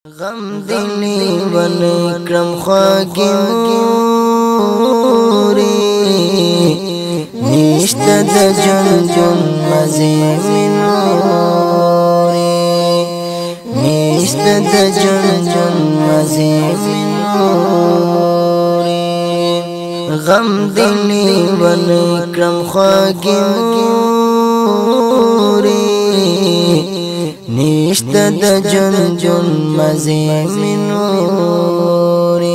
غم دلی ونکرم خواگی موری نیشت دا جن جن مزی منوری نیشت دا جن جن مزی منوری غم دلی ونکرم خواگی موری نیشت دا جن جن مزی منوری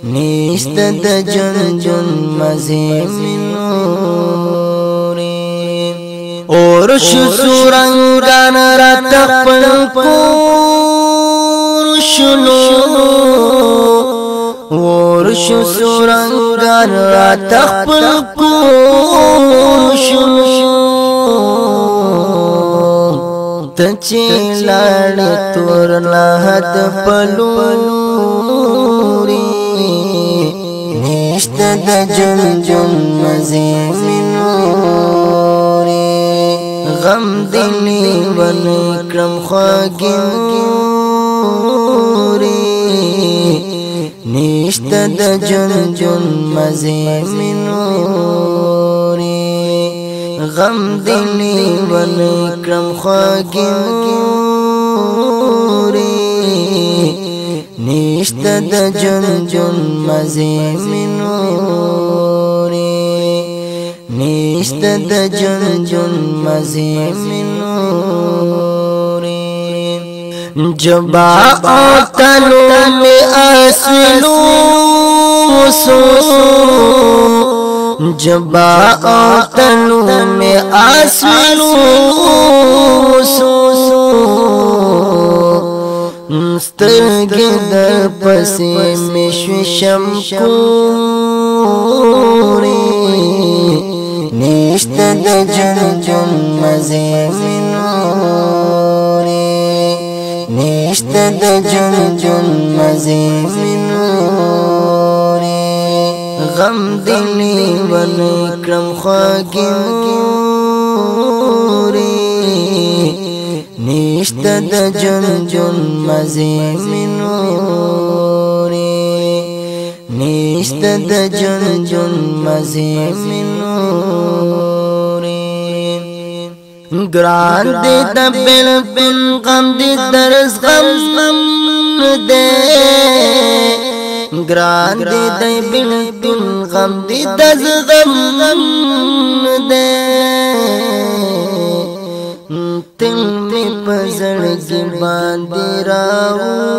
نیشت دا جن جن مزی منوری اور شسورنگان را تقبل کور شلو اور شسورنگان را تقبل کور شلو تچی لاړې تور لحد پلوري نشته د جن جن مزي منوري غم دلی ونکرم خواگی موري نشته د جن جن مزي منوري غم دلی ونکرم خواگی موری نیشت دا جن جن مزی منوری نیشت دا جن جن مزی منوری جبا آتلو میں اسلو سو جبا تنو میں آسلو سترگی در پسی میں شوشم کوری نیشت دا جن جن مزی منوری نیشت دا جن جن مزی منوری غم دلی ونکرم خواگی موری نیشت دا جن جن مزی منوری نیشت دا جن جن مزی منوری گران دی دا بلکل غم دی درس غم دے گران دی دی بلکل غم دی دز غم دے تل می پزړګي باندې راوړي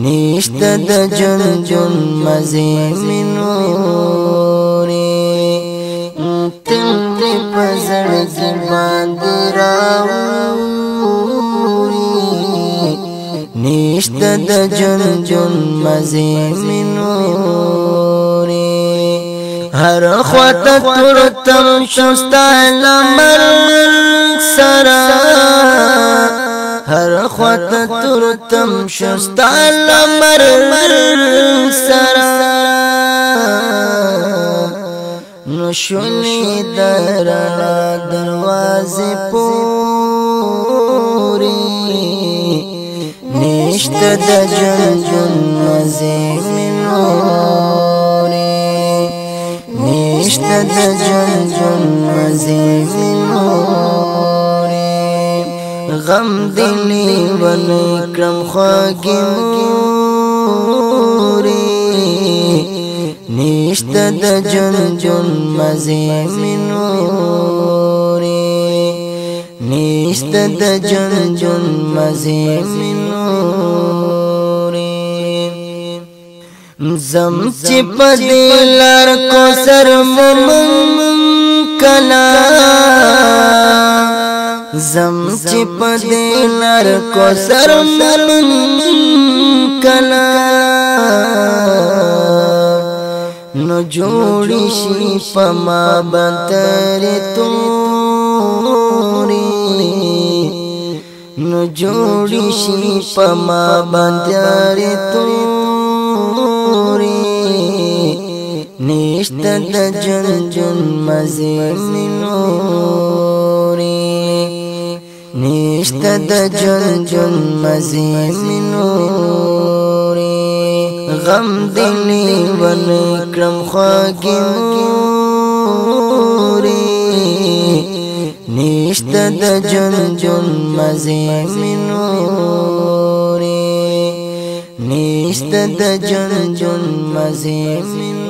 نشت د جن جن مزي منوري تل می پزړګي باندې راوړي نیشت دا جن جن مزی منوری ہر خوات ترتم شستا لمر سرا ہر خوات ترتم شستا لمر سرا نشولی درنا دروازے پوری نیشت دا جن جن مزی منوری نیشت دا جن جن مزی منوری غم دلی ونکرم خواگی موری نیشت دا جن جن مزی منوری نیشت دا جن جن مزی منوری زم چی پدیلر کو سر ممکنا زم چی پدیلر کو سر ممکنا نو جوڑی شی پما بنتری توری نو جوڑی شی پما بنتری توری نیشت دا جن جن مزی منوری نشته د جون مزي منوري غم دلی ون کرم خواږي موري نشته د جون مزي منوري نشته د جون مزي